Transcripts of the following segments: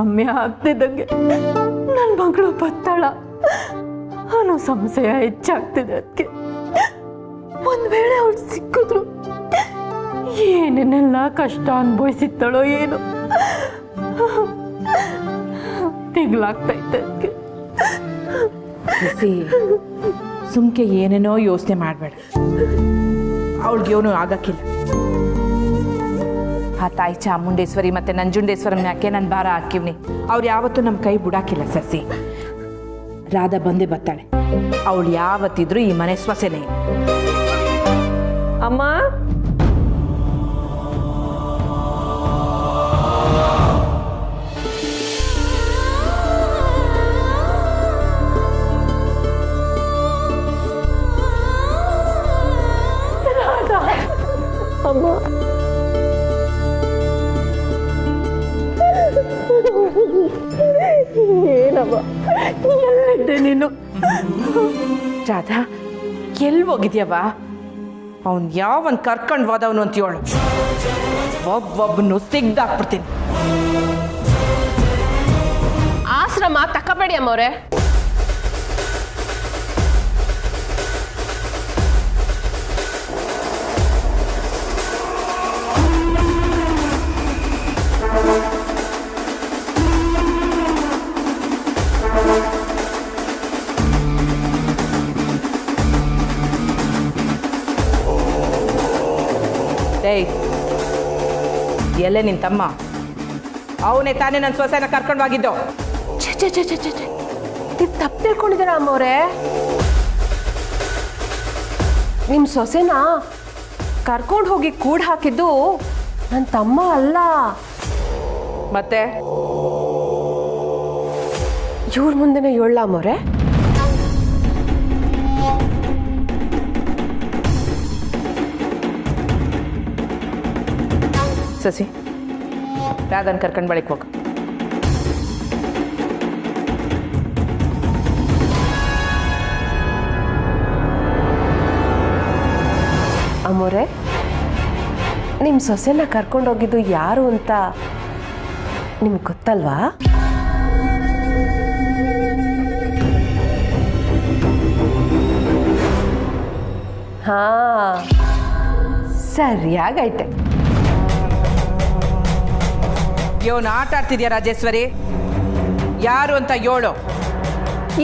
ಸಮಯ ಆಗ್ತಿದ್ದಂಗೆ ನನ್ನ ಮಗಳು ಬತ್ತಾಳ ಅನ್ನೋ ಸಂಶಯ ಹೆಚ್ಚಾಗ್ತಿದೆ. ಅದಕ್ಕೆ ಒಂದ್ ವೇಳೆ ಅವಳು ಸಿಕ್ಕಿದ್ರು ಏನೇನೆಲ್ಲ ಕಷ್ಟ ಅನುಭವಿಸಿದ್ದಾಳೋ ಏನು ತಿಗ್ಲಾಗ್ತೈತೆ. ಅದಕ್ಕೆ ಸುಮ್ಕೆ ಏನೇನೋ ಯೋಚನೆ ಮಾಡಬೇಡ. ಅವಳಿಗೆ ಏನೂ ಆಗಕ್ಕಿಲ್ಲ. ಆ ತಾಯಿ ಚಾಮುಂಡೇಶ್ವರಿ ಮತ್ತೆ ನಂಜುಂಡೇಶ್ವರಂ ಯಾಕೆ ನನ್ನ ಭಾರ ಹಾಕಿವ್ನಿ. ಅವ್ರು ಯಾವತ್ತೂ ನಮ್ಮ ಕೈ ಬಿಡಾಕಿಲ್ಲ ಸಸಿ. ರಾಧಾ ಬಂದೇ ಬರ್ತಾಳೆ. ಅವಳು ಯಾವತ್ತಿದ್ರು ಈ ಮನೆ ಸೊಸೆನೇ. ಅಮ್ಮ ಅಮ್ಮ ಏನಮ್ಮ ಎಲ್ಲಿದ್ದೆ ನೀನು? ರಾಧಾ ಎಲ್ಲಿ ಹೋಗಿದ್ಯವ? ಅವನು ಯಾವನ್ ಕರ್ಕೊಂಡು ಹೋದವನು ಅಂತ ಹೇಳು. ಒಬ್ಬೊಬ್ಬನು ಸಿಗ್ದಾಕ್ಬಿಡ್ತೀನಿ. ಆಶ್ರಮ ತಕ್ಕಬೇಡಿ ಅಮ್ಮವ್ರೆ. ಎಲ್ಲೇ ನಿನ್ ತಮ್ಮ? ಅವನೇ ತಾನೇ ನನ್ನ ಸೊಸೆನ ಕರ್ಕೊಂಡು ಹೋಗಿದ್ದು. ನೀವು ತಪ್ಪು ತಿಳ್ಕೊಂಡಿದ್ದೀರಾ ಅಮ್ಮವ್ರೆ. ನಿಮ್ಮ ಸೊಸೆನ ಕರ್ಕೊಂಡು ಹೋಗಿ ಕೂಡ್ ಹಾಕಿದ್ದು ನನ್ನ ತಮ್ಮ ಅಲ್ಲ. ಮತ್ತೆ ಇವ್ರ ಮುಂದೆನೇ ಹೇಳ ಅಮ್ಮವ್ರೆ. ಸಸಿ ರಾಧನ್ ಕರ್ಕೊಂಡು ಬಳಿಕ್ ಹೋಗ. ಅಮ್ಮೋರೆ, ನಿಮ್ಮ ಸೊಸೆನ ಕರ್ಕೊಂಡೋಗಿದ್ದು ಯಾರು ಅಂತ ನಿಮ್ಗೆ ಗೊತ್ತಲ್ವಾ? ಹಾ, ಸರಿಯಾಗೈತೆ. ಇವನು ಆಟ ಆಡ್ತಿದ್ಯಾ ರಾಜೇಶ್ವರಿ? ಯಾರು ಅಂತ ಹೇಳು.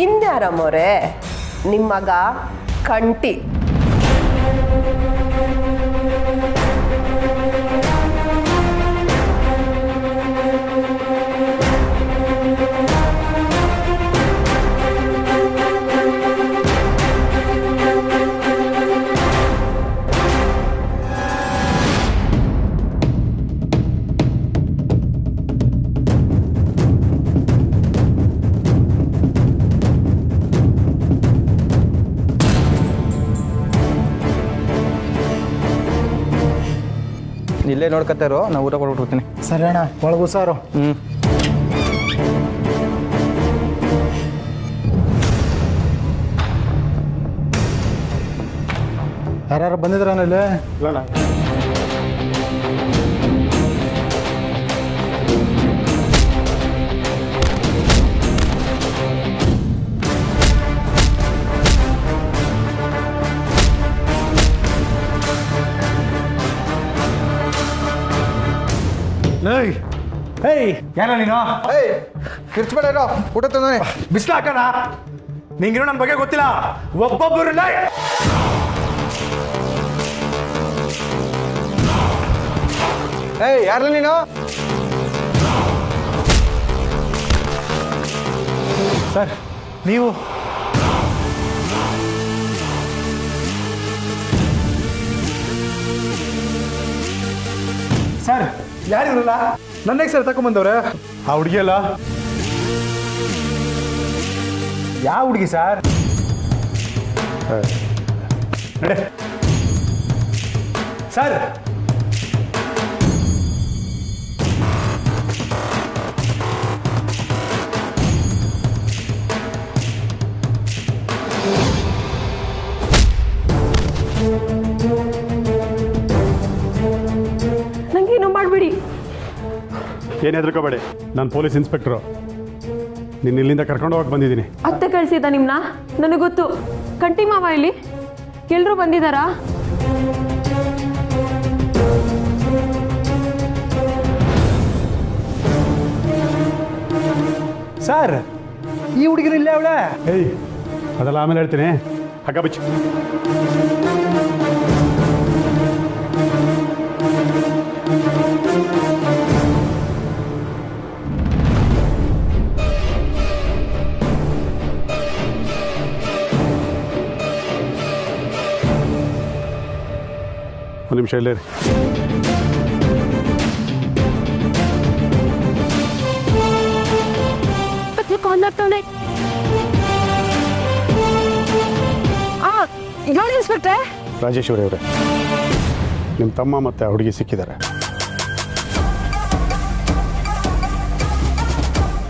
ಇನ್ಯಾರಮ್ಮೋರೆ, ನಿಮ್ಮ ಮಗ ಕಂಟಿ. ಇಲ್ಲೇ ನೋಡ್ಕೊತಾರೋ, ನಾ ಊಟ ಕೊಟ್ಬಿಡ್ತೀನಿ. ಸರಿ ಅಣ್ಣ, ಒಳಗೂ ಸಾರು. ಯಾರು ಬಂದಿದ್ರ ಇಲ್ಲಿ? ಯಾರ ನೀನು? ಕಿರ್ಚ್ಬೇಡ, ಊಟ ತಂದಾನೆ. ಬಿಸ್ಲು ಹಾಕಣ. ನಿಂಗಿರೋ ನನ್ನ ಬಗ್ಗೆ ಗೊತ್ತಿಲ್ಲ. ಒಬ್ಬೊಬ್ಬರು ಯಾರಲ್ಲ ನೀನು? ಸರ್ ನೀವು ಸರ್ ಯಾರಿರಲ್ಲ? ನನ್ನೇಗೆ ಸರ್ ತಗೊಂಬಂದವ್ರೆ? ಆ ಹುಡುಗಿ ಅಲ್ಲ? ಯಾವ ಹುಡುಗಿ ಸರ್? ನಡೆ ಸರ್. ಏನು ಹೆದರ್ಕೋಬೇಡಿ, ನಾನು ಪೊಲೀಸ್ ಇನ್ಸ್ಪೆಕ್ಟ್ರು. ನಿನ್ನ ಇಲ್ಲಿಂದ ಕರ್ಕೊಂಡು ಹೋಗಕ್ಕೆ ಬಂದಿದ್ದೀನಿ. ಅತ್ತೆ ಕಳಿಸಿದ್ದ ನಿಮ್ಮನ್ನ? ನನಗೆ ಗೊತ್ತು. ಕಂಟಿ ಮಾವ ಇಲ್ಲಿ ಎಲ್ಲರೂ ಬಂದಿದ್ದಾರಾ? ಸರ್, ಈ ಹುಡುಗಿನ ಇಲ್ಲೇ ಅವಳೆ. ಏಯ್, ಅದೆಲ್ಲ ಆಮೇಲೆ ಹೇಳ್ತೀನಿ. ಹಗ್ಗ ಬಿಚ್ಚು. ಒಂದು ನಿಮಿಷ ಇಲ್ಲೇ ರೀ. ಹೇಳಿ ಇನ್ಸ್ಪೆಕ್ಟ್ರೆ. ರಾಜೇಶ್ವರಿ ಅವರೇ, ನಿಮ್ಮ ತಮ್ಮ ಮತ್ತು ಆ ಹುಡುಗಿ ಸಿಕ್ಕಿದ್ದಾರೆ.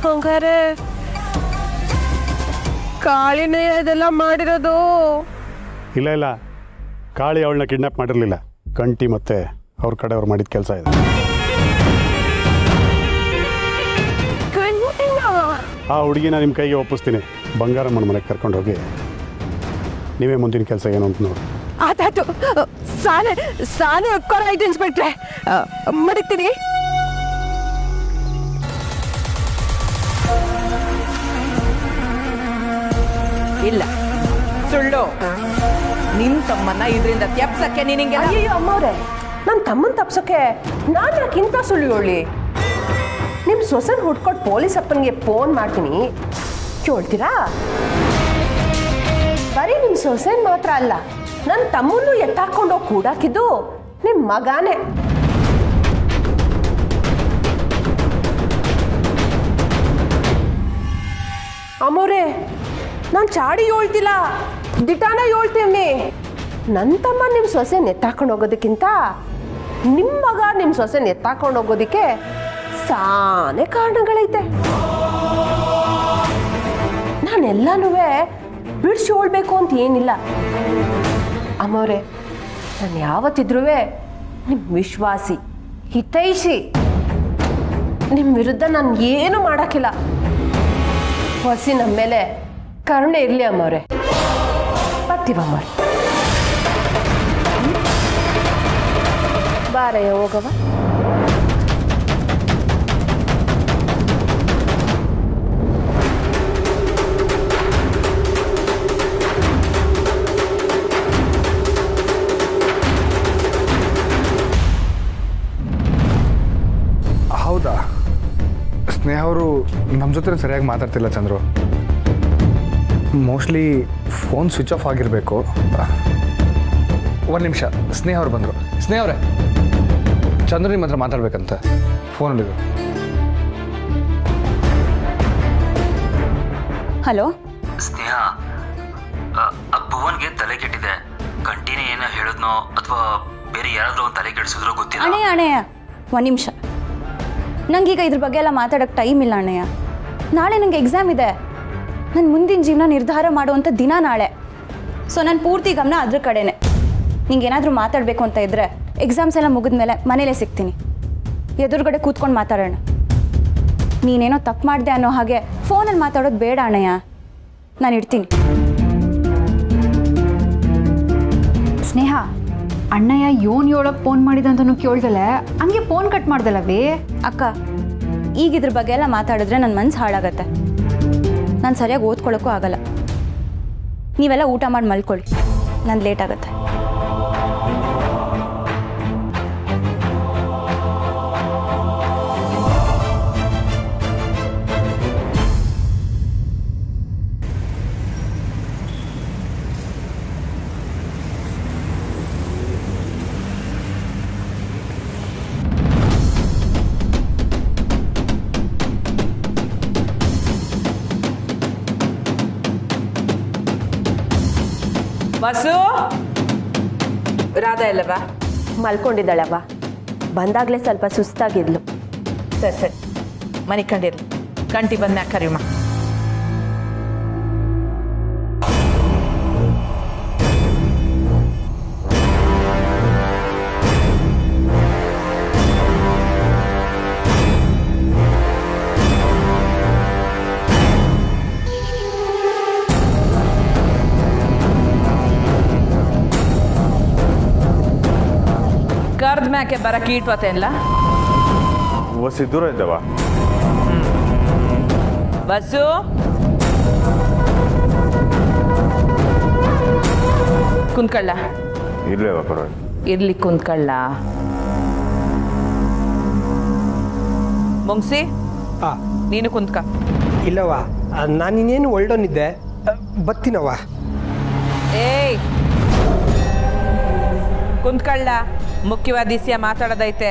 ಹಂಗಾರೆ ಕಾಳಿನೇ ಇದೆಲ್ಲ ಮಾಡಿರೋದು? ಇಲ್ಲ ಇಲ್ಲ, ಕಾಳಿ ಅವಳನ್ನ ಕಿಡ್ನಾಪ್ ಮಾಡಿರಲಿಲ್ಲ. ಕಂಟಿ ಮತ್ತು ಅವ್ರ ಕಡೆಯವ್ರು ಮಾಡಿದ ಕೆಲಸ ಇದೆ. ಆ ಹುಡುಗಿನ ನಿಮ್ಮ ಕೈಗೆ ಒಪ್ಪಿಸ್ತೀನಿ. ಬಂಗಾರಮ್ಮನ ಮನೆಗೆ ಕರ್ಕೊಂಡು ಹೋಗಿ ನೀವೇ ಮುಂದಿನ ಕೆಲಸ ಏನು ಅಂತ ನೋಡಿ. ಆತಾಯ್ತು, ಸಾಲೆ ಸಾಲೆ ಆಯ್ತು ಇನ್ಸ್ಪೆಕ್ಟ್ರೆ, ಮಡಗ್ತೀನಿ. ಇಲ್ಲ, ಸುಳ್ಳು. ನಿನ್ ತಮ್ಮನ್ನ ಇದರಿಂದ ತ್ಯಪ್ಸಕ್ಕೆ ನಿನಗೆ. ಅಯ್ಯೋ ಅಮ್ಮವ್ರೆ, ನನ್ನ ತಮ್ಮನ ತಪ್ಸೋಕೆ ನಾನು ಯಾಕೆ ಇಂಥ ಸುಳ್ಳು ಹೇಳಿ? ನಿಮ್ಮ ಸೊಸೆನ ಹುಡ್ಕೊಟ್ಟು ಪೊಲೀಸ್ ಅಪ್ಪನಿಗೆ ಫೋನ್ ಮಾಡ್ತೀನಿ, ಕೇಳ್ತೀರಾ? ಬರೀ ನಿಮ್ಮ ಸೊಸೆನ್ ಮಾತ್ರ ಅಲ್ಲ, ನನ್ನ ತಮ್ಮನ್ನು ಎತ್ತಾಕೊಂಡೋಗಿ ಕೂಡಾಕಿದ್ದು ನಿಮ್ಮ ಮಗಾನೇ. ಅಮ್ಮವ್ರೆ, ನಾನು ಚಾಡಿ ಹೇಳ್ತಿಲ್ಲ, ದಿಟಾನ ಹೇಳ್ತೀವಿ. ನನ್ನ ತಮ್ಮ ನಿಮ್ಮ ಸೊಸೆನ ಎತ್ತಾಕೊಂಡು ಹೋಗೋದಕ್ಕಿಂತ ನಿಮ್ಮ ಮಗ ನಿಮ್ಮ ಸೊಸೆನ ಎತ್ತಾಕೊಂಡು ಹೋಗೋದಕ್ಕೆ ಸಾನೆ ಕಾರಣಗಳೈತೆ. ನಾನೆಲ್ಲನೂ ಬಿಡಿಸಿ ಹೇಳ್ಬೇಕು ಅಂತ ಏನಿಲ್ಲ ಅಮ್ಮವ್ರೆ. ನಾನು ಯಾವತ್ತಿದ್ರೂ ನಿಮ್ಮ ವಿಶ್ವಾಸಿ, ಹಿತೈಷಿ. ನಿಮ್ಮ ವಿರುದ್ಧ ನಾನು ಏನು ಮಾಡೋಕ್ಕಿಲ್ಲ. ಹೊಸಿ ನಮ್ಮ ಮೇಲೆ ಕರುಣೆ ಇರಲಿ ಅಮ್ಮವ್ರೆ. ಬರ್ತೀವಮ್ಮ. ಬಾರಯ್ಯ ಹೋಗವ. ಹೌದಾ? ಸ್ನೇಹ ಅವರು ನಮ್ಮ ಜೊತೆ ಸರಿಯಾಗಿ ಮಾತಾಡ್ತಿಲ್ಲ Chandru. Mostly phone switch off ಆಗಿರಬೇಕು. ಒಂದು ನಿಮಿಷ, ಸ್ನೇಹ ಅವ್ರು ಬಂದರು. ಸ್ನೇಹ ಅವರೇ, ಚಂದ್ರು ನಿಮ್ಮ ಹತ್ರ ಮಾತಾಡ್ಬೇಕಂತ ಫೋನಲ್ಲಿದ್ದು. ಹಲೋ ಸ್ನೇಹ, ಭುವನ್ಗೆ ತಲೆ ಕೆಟ್ಟಿದೆ. ಕಂಟಿನ್ಯೂ ಏನೋ ಹೇಳಿದ್ನೋ ಅಥವಾ ಬೇರೆ ಯಾರಾದರೂ ಒಂದು ತಲೆ ಕೆಡಿಸಿದ್ರೋ ಗೊತ್ತಿಲ್ಲ. ಅಣ್ಣಯ್ಯ ಒಂದು ನಿಮಿಷ, ನಂಗೀಗ ಇದ್ರ ಬಗ್ಗೆ ಎಲ್ಲ ಮಾತಾಡೋಕ್ಕೆ ಟೈಮ್ ಇಲ್ಲ ಅಣ್ಣಯ್ಯ. ನಾಳೆ ನನಗೆ ಎಕ್ಸಾಮ್ ಇದೆ. ನನ್ನ ಮುಂದಿನ ಜೀವನ ನಿರ್ಧಾರ ಮಾಡುವಂಥ ದಿನ ನಾಳೆ. ಸೊ ನಾನು ಪೂರ್ತಿ ಗಮನ ಅದ್ರ ಕಡೆನೇ. ನಿಂಗೇನಾದರೂ ಮಾತಾಡಬೇಕು ಅಂತ ಇದ್ದರೆ ಎಕ್ಸಾಮ್ಸ್ ಎಲ್ಲ ಮುಗಿದ ಮೇಲೆ ಮನೇಲೇ ಸಿಗ್ತೀನಿ. ಎದುರುಗಡೆ ಕೂತ್ಕೊಂಡು ಮಾತಾಡೋಣ. ನೀನೇನೋ ತಪ್ಪು ಮಾಡಿದೆ ಅನ್ನೋ ಹಾಗೆ ಫೋನಲ್ಲಿ ಮಾತಾಡೋದು ಬೇಡ ಅಣ್ಣಯ್ಯ. ನಾನು ಇಡ್ತೀನಿ. ಸ್ನೇಹ, ಅಣ್ಣಯ್ಯ ಯೋನ್ ಏಳಕ್ಕೆ ಫೋನ್ ಮಾಡಿದಂತನೂ ಕೇಳ್ದಲೆ ಹಂಗೆ ಫೋನ್ ಕಟ್ ಮಾಡ್ದಲ್ಲವೇ? ಅಕ್ಕ, ಈಗ ಇದ್ರ ಬಗ್ಗೆ ಎಲ್ಲ ಮಾತಾಡಿದ್ರೆ ನನ್ನ ಮನಸ್ಸು ಹಾಳಾಗತ್ತೆ. ನಾನು ಸರಿಯಾಗಿ ಓದ್ಕೊಳ್ಳೋಕ್ಕೂ ಆಗಲ್ಲ. ನೀವೆಲ್ಲ ಊಟ ಮಾಡಿ ಮಲ್ಕೊಳ್ಳಿ, ನಾನು ಲೇಟ್ ಆಗುತ್ತೆ. ಬಸ್ಸು, ರಾಧಾ ಇಲ್ಲವಾ? ಮಲ್ಕೊಂಡಿದ್ದಾಳವ್ವ. ಬಂದಾಗಲೇ ಸ್ವಲ್ಪ ಸುಸ್ತಾಗಿದ್ಲು. ಸರಿ ಸರಿ, ಮನೆ ಕಂಡಿರ್ಲಿ. ಕಂಟಿ ಬಂದ್ಮ್ಯಾಕ ಕರಿಯಮ್ಮ. ಮರದ ಮ್ಯಾಕೆ ಬರಕ್ಕೆ ಈಟ್ವತ್ತೆ ಅಲ್ಲ ವಸಿ ದೂರ ಇದ್ದಾವ ಬಸ್ಸು ಕುಂತ್ಕೊಳ್ಳ ಇರ್ಲೇವ ಪರವಾಗಿ ಇರ್ಲಿ ಕುಂತ್ಕೊಳ್ಳ ಮುಂಗ್ಸಿ ನೀನು ಕುಂತ್ಕ ಇಲ್ಲವ ನಾನಿನ್ನೇನು ಒಳ್ಡೋನಿದ್ದೆ ಬತ್ತೀನವ್ವ ಏಯ್ ಕುಂತ್ಕೊಳ್ಳ ಮುಖ್ಯವಾದ ವಿಷಯ ಮಾತಾಡೋದೈತೆ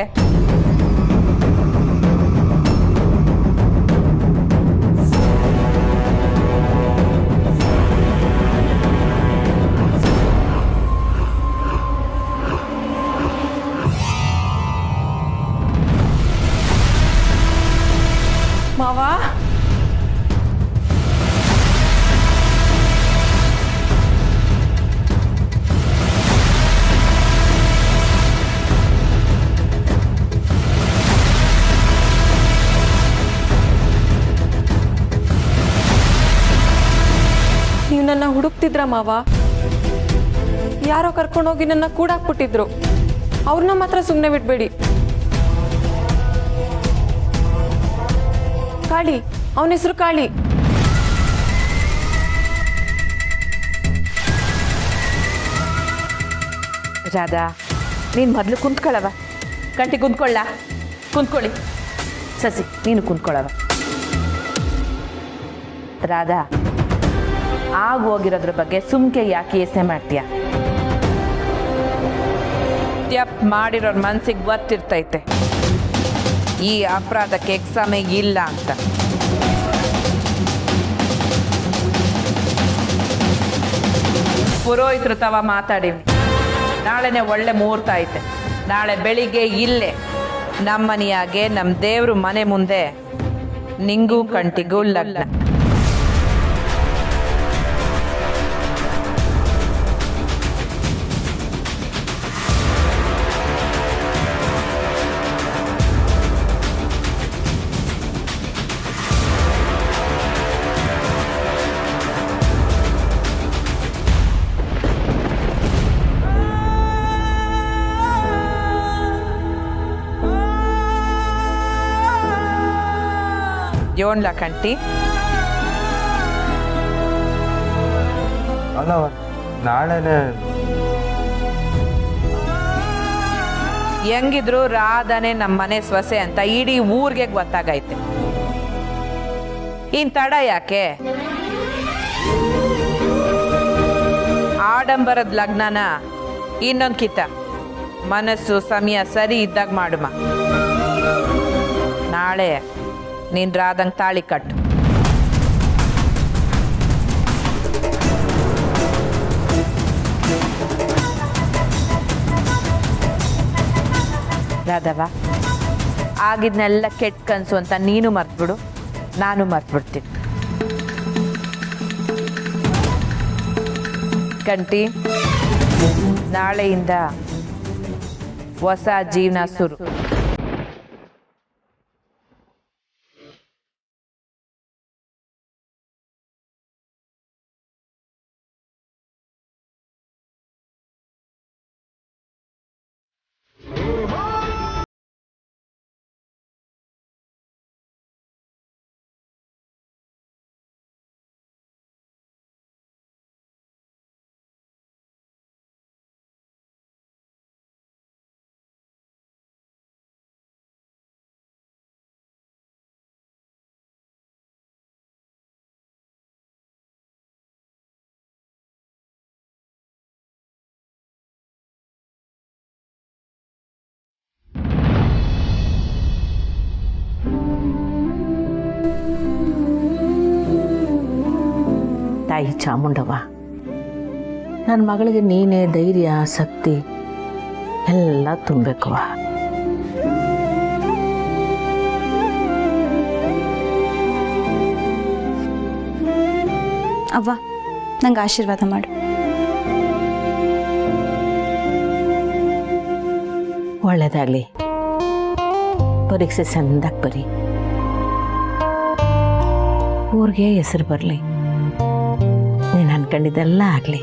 ಮಾವ ನೀವು ನನ್ನ ಹುಡುಕ್ತಿದ್ರ ಮಾವ ಯಾರೋ ಕರ್ಕೊಂಡೋಗಿ ನನ್ನ ಕೂಡಾಕ್ಬಿಟ್ಟಿದ್ರು ಅವ್ರನ್ನ ಮಾತ್ರ ಸುಮ್ಮನೆ ಬಿಟ್ಬೇಡಿ ಕಾಳಿ ಅವನ ಹೆಸರು ಕಾಳಿ ರಾಧಾ ನೀನು ಮೊದಲು ಕುಂತ್ಕೊಳ್ಳವ ಕಂಟಿ ಕುಂತ್ಕೊಳ್ಳ ಕುಂತ್ಕೊಳ್ಳಿ ಸಸಿ ನೀನು ಕುಂತ್ಕೊಳ್ಳವ ರಾಧಾ ಆಗೋಗಿರೋದ್ರ ಬಗ್ಗೆ ಸುಮ್ಕೆ ಯಾಕೆ ಯೋಚನೆ ಮಾಡ್ತೀಯ ತಪ್ಪು ಮಾಡಿರೋರ್ ಮನ್ಸಿಗೆ ಗೊತ್ತಿರ್ತೈತೆ ಈ ಅಪರಾಧಕ್ಕೆ ಎಕ್ಸಾಮೇ ಇಲ್ಲ ಅಂತ ಪುರೋಹಿತರು ತವ ಮಾತಾಡಿವಿ ನಾಳೆನೆ ಒಳ್ಳೆ ಮುಹೂರ್ತ ಐತೆ ನಾಳೆ ಬೆಳಿಗ್ಗೆ ಇಲ್ಲೇ ನಮ್ಮನೆಯಾಗೆ ನಮ್ಮ ದೇವ್ರ ಮನೆ ಮುಂದೆ ನಿಂಗೂ ಕಂಟಿಗೂ ಲಗ್ನ ಯೋನ್ಲ ಕಂಟಿ ಅಲ್ಲ ನಾಳೆನೆ ಹೆಂಗಿದ್ರು ರಾಧನೆ ನಮ್ಮನೆ ಸೊಸೆ ಅಂತ ಇಡೀ ಊರಿಗೆ ಗೊತ್ತಾಗೈತೆ ಇನ್ ತಡ ಯಾಕೆ ಆಡಂಬರದ ಲಗ್ನನ ಇನ್ನೊಂದು ಕಿತ್ತ ಮನಸ್ಸು ಸಮಯ ಸರಿ ಇದ್ದಾಗ ಮಾಡುಮ ನಾಳೆ ನೀನ್ ರಾಧಂಗ್ ತಾಳಿ ಕಟ್ಟು ರಾಧವ ಆಗಿದ್ನೆಲ್ಲ ಕೆಟ್ಟ ಕನ್ಸು ಅಂತ ನೀನು ಮರ್ತ್ಬಿಡು ನಾನು ಮರ್ತ್ಬಿಡ್ತೀನಿ ಕಂಟಿ ನಾಳೆಯಿಂದ ಹೊಸ ಜೀವನ ಶುರು ತಾಯಿ ಚಾಮುಂಡವ್ವ ನನ್ನ ಮಗಳಿಗೆ ನೀನೇ ಧೈರ್ಯ ಶಕ್ತಿ ಎಲ್ಲ ತುಂಬಬೇಕವ್ವ ಅವ್ವ ನಂಗೆ ಆಶೀರ್ವಾದ ಮಾಡು ಒಳ್ಳೇದಾಗ್ಲಿ ಪರೀಕ್ಷೆ ಚಂದಾಗಿ ಬರಿ ಊರಿಗೆ ಹೆಸರು ಬರಲಿ ನೀನು ಅನ್ಕೊಂಡಿದ್ದೆಲ್ಲ ಆಗಲಿ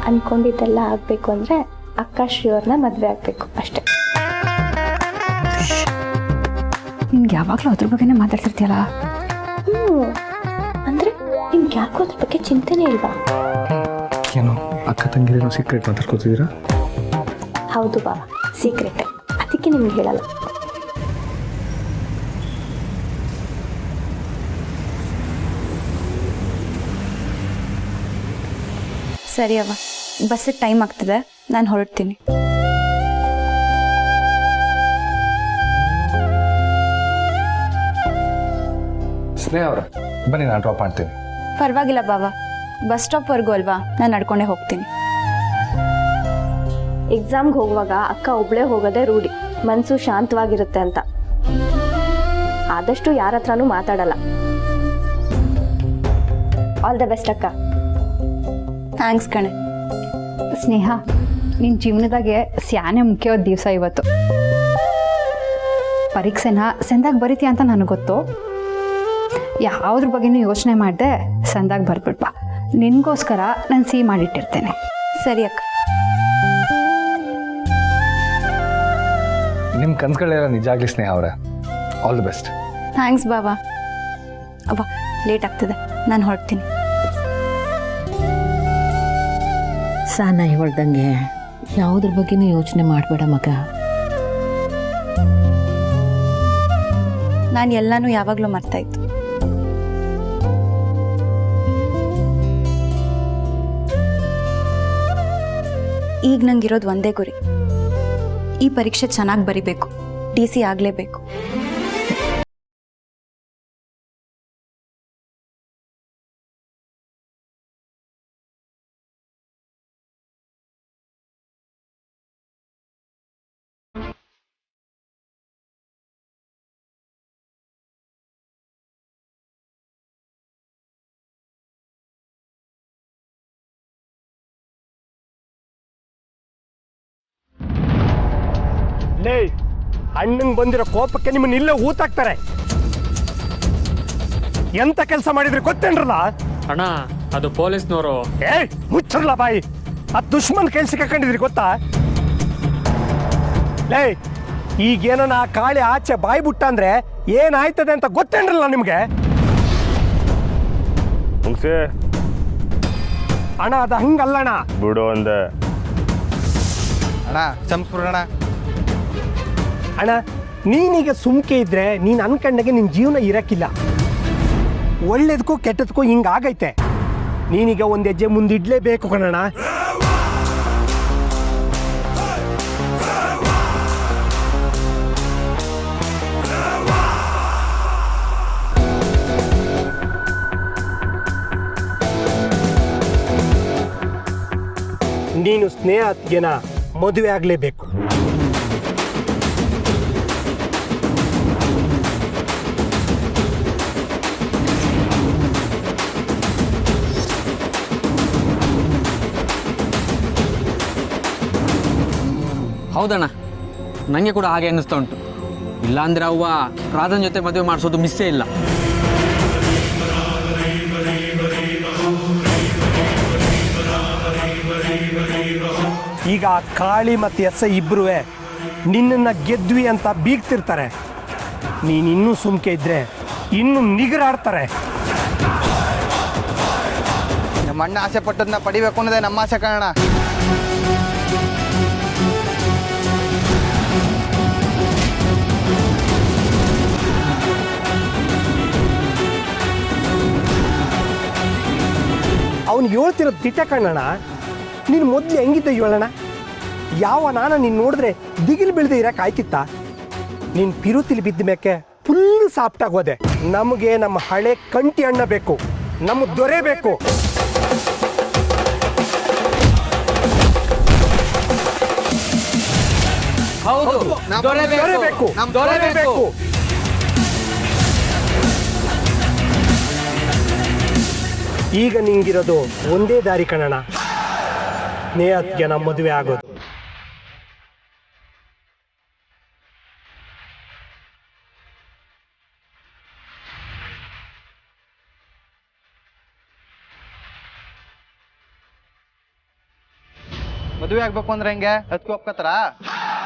ಅನ್ಕೊಂಡಿದ್ದೆಲ್ಲ ಆಗಬೇಕು ಅಂದರೆ ಅಕ್ಕ ಶ್ರೀ ಅವ್ರನ್ನ ಮದುವೆ ಆಗಬೇಕು ಅಷ್ಟೇ. ನಿಮ್ಗೆ ಯಾವಾಗಲೂ ಅದ್ರ ಬಗ್ಗೆನೇ ಮಾತಾಡ್ತಿರ್ತೀಯಲ್ಲ? ಅಂದರೆ ನಿಮ್ಗೆ ಯಾಕೋ ಅದ್ರ ಬಗ್ಗೆ ಚಿಂತೆನೇ ಇಲ್ವಾ? ಏನು ಅಕ್ಕ ತಂಗಿರೇನೋ ಸೀಕ್ರೆಟ್ ಮಾತಾಡ್ಕೋತಿದ್ದೀರಾ? ಹೌದು ಬಾಬಾ, ಸೀಕ್ರೆಟೇ, ಅದಕ್ಕೆ ನಿಮ್ಗೆ ಹೇಳಲ್ಲ. ಸರಿ ಅವ್ವ, ಬಸ್ಸಿಗೆ ಟೈಮ್ ಆಗ್ತದೆ, ನಾನು ಹೊರಡ್ತೀನಿ. ಸ್ನೇಹ ಅವರ ಬನ್ನಿ, ನಾನು ಡ್ರಾಪ್ ಮಾಡ್ತೀನಿ. ಪರವಾಗಿಲ್ಲ ಬಾಬಾ, ಬಸ್ ಸ್ಟಾಪ್ವರೆಗೂ ಅಲ್ವಾ, ನಾನು ನಡ್ಕೊಂಡೇ ಹೋಗ್ತೀನಿ. ಎಕ್ಸಾಮ್ಗೆ ಹೋಗುವಾಗ ಅಕ್ಕ ಒಬ್ಳೇ ಹೋಗೋದೇ ರೂಢಿ, ಮನಸ್ಸು ಶಾಂತವಾಗಿರುತ್ತೆ ಅಂತ. ಆದಷ್ಟು ಯಾರ ಹತ್ರನೂ ಮಾತಾಡಲ್ಲ. ಆಲ್ ದ ಬೆಸ್ಟ್ ಅಕ್ಕ. ಥ್ಯಾಂಕ್ಸ್ ಕಣೆ. ಸ್ನೇಹ, ನಿನ್ನ ಜೀವನದಾಗೆ ಸ್ಯಾನೆ ಮುಖ್ಯವಾದ ದಿವಸ ಇವತ್ತು. ಪರೀಕ್ಷೆನ ಸಂದಾಗ ಬರೀತೀಯ ಅಂತ ನನಗೆ ಗೊತ್ತು. ಯಾವುದ್ರ ಬಗ್ಗೆನೂ ಯೋಚನೆ ಮಾಡಿದೆ, ಸಂದಾಗ ಬರ್ಬಿಡ್ಬಾ. ನಿನಗೋಸ್ಕರ ನಾನು ಸಿಹಿ ಮಾಡಿಟ್ಟಿರ್ತೇನೆ. ಸರಿ ಅಕ್ಕ. ನಿಮ್ಮ ಕನ್ಸುಗಳೆಲ್ಲ ನಿಜ ಆಗಲಿ ಸ್ನೇಹ ಅವರೇ. All the best. ಥ್ಯಾಂಕ್ಸ್ ಬಾಬಾ. ಅವ್ವ, ಲೇಟ್ ಆಗ್ತದೆ, ನಾನು ಹೊರಡ್ತೀನಿ. ಸಾನ ಹೇಳ್ದಂಗೆ ಯಾವುದ್ರ ಬಗ್ಗೆನೂ ಯೋಚನೆ ಮಾಡಬೇಡ ಮಗ. ನಾನು ಎಲ್ಲನೂ ಯಾವಾಗಲೂ ಮರ್ತಾಯಿತ್ತು. ಈಗ ನಂಗಿರೋದು ಒಂದೇ ಗುರಿ, ಈ ಪರೀಕ್ಷೆ ಚೆನ್ನಾಗಿ ಬರಿಬೇಕು, DC ಆಗಲೇಬೇಕು. ಲೇ, ಅಣ್ಣಂಗೆ ಬಂದಿರೋ ಕೋಪಕ್ಕೆ ನಿಮ್ಮನ್ನ ಇಲ್ಲೇ ಊತಾಕ್ತಾರೆ. ಎಂತ ಕೆಲಸ ಮಾಡಿದ್ರಿ ಗೊತ್ತೇನ್ರಲ್ಲ? ಅಣ್ಣ, ಅದು ಪೊಲೀಸ್ನವರು. ಮುಚ್ಚರ್ಲ ಬಾಯಿ, ಆ ದುಶ್ಮನ್ ಕೆಲ್ಸಕ್ಕೆ ಹಾಕೊಂಡಿದ್ರಿ ಗೊತ್ತಾ? ಲೇ, ಈಗೇನೋ ಆ ಕಾಳಿ ಆಚೆ ಬಾಯಿ ಬಿಟ್ಟ ಅಂದ್ರೆ ಏನಾಯ್ತದೆ ಅಂತ ಗೊತ್ತೇನ್ರಲ್ಲ ನಿಮ್ಗೆ? ಅಣ್ಣ, ಅದು ಹಂಗಲ್ಲಣ್ಣ. ಬಿಡು ಅಂದೆ ಅಣ್ಣ, ಸಂಸ್ಕೃಣ ಅಣ್ಣ. ನೀನೀಗ ಸುಮ್ಕೆ ಇದ್ರೆ ನೀನು ಅನ್ಕಂಡಾಗೆ ನಿನ್ನ ಜೀವನ ಇರಕ್ಕಿಲ್ಲ. ಒಳ್ಳೇದಕ್ಕೂ ಕೆಟ್ಟದಕ್ಕೂ ಹಿಂಗಾಗೈತೆ. ನೀನೀಗ ಒಂದು ಹೆಜ್ಜೆ ಮುಂದಿಡ್ಲೇಬೇಕು ಕಣಣ್ಣ. ನೀನು ಸ್ನೇಹತ್ಗೆನ ಮದುವೆ ಆಗಲೇಬೇಕು. ಹೌದಣ್ಣ, ನನಗೆ ಕೂಡ ಹಾಗೆ ಅನ್ನಿಸ್ತಾ ಉಂಟು. ಇಲ್ಲಾಂದ್ರೆ ಅವ್ವ ರಾಧನ್ ಜೊತೆ ಮದುವೆ ಮಾಡಿಸೋದು ಮಿಸ್ಸೇ ಇಲ್ಲ. ಈಗ ಕಾಳಿ ಮತ್ತು ಎಸ್ ಇಬ್ಬರೂ ನಿನ್ನನ್ನು ಗೆದ್ವಿ ಅಂತ ಬೀಗ್ತಿರ್ತಾರೆ. ನೀನು ಇನ್ನೂ ಸುಮ್ಕೆ ಇದ್ರೆ ಇನ್ನೂ ನಿಗರಾಡ್ತಾರೆ. ನಮ್ಮ ಅಣ್ಣ ಆಸೆ ಪಟ್ಟದನ್ನ ಪಡಿಬೇಕು ಅನ್ನೋದೇ ನಮ್ಮ ಆಸೆ ಕಾರಣ. ಅವನು ಹೇಳ್ತಿರೋ ದಿಟ್ಟ ಕಣ್ಣಣ್ಣ. ನೀನು ಮೊದಲು ಹೆಂಗಿದ್ದ ಹೇಳೋಣ? ಯಾವ ನಾನು ನೀನು ನೋಡಿದ್ರೆ ದಿಗಿಲು ಬೀಳದೆ ಇರಕ್ಕೆ ಆಯ್ತಿತ್ತ? ನೀನು ಪಿರುತಿಲಿ ಬಿದ್ದ ಮೇಕೆ ಫುಲ್ ಸಾಫ್ಟ್ ಆಗೋದೆ. ನಮಗೆ ನಮ್ಮ ಹಳೆ ಕಂಟಿ ಅಣ್ಣ ಬೇಕು, ನಮ್ಮ ದೊರೆ ಬೇಕು. ದೊರೆ ಬೇಕು. ಈಗ ನಿಂಗಿರೋದು ಒಂದೇ ದಾರಿ ಕಣಣ್ಣ, ಸ್ನೇಹಕ್ಕೆ ನಮ್ಮ ಮದುವೆ ಆಗೋದು. ಮದುವೆ ಆಗ್ಬೇಕು ಅಂದ್ರೆ ಹೆಂಗೆ ಅದಕ್ಕೆ ಒಪ್ಕೋತಾರ?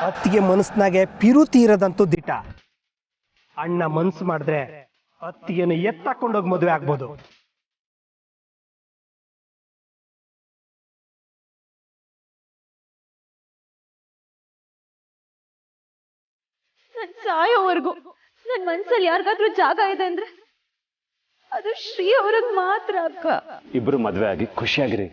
ಅತ್ತಿಗೆ ಮನಸ್ಸಿನಾಗೆ ಪಿರುತಿ ಇರೋದಂತೂ ದಿಟ. ಅಣ್ಣ ಮನ್ಸು ಮಾಡಿದ್ರೆ ಅತ್ತಿಗೆನ ಎತ್ತಾಕೊಂಡೋಗಿ ಮದುವೆ ಆಗ್ಬೋದು. ನನ್ ಸಾಯೋವರೆಗೂ ನನ್ ಮನ್ಸಲ್ಲಿ ಯಾರಿಗಾದ್ರೂ ಜಾಗ ಇದೆ ಅಂದ್ರೆ ಅದು ಶ್ರೀ ಅವ್ರಿಗೆ ಮಾತ್ರ ಅಕ್ಕ. ಇಬ್ರು ಮದ್ವೆ ಆಗಿ ಖುಷಿಯಾಗಿರಿ.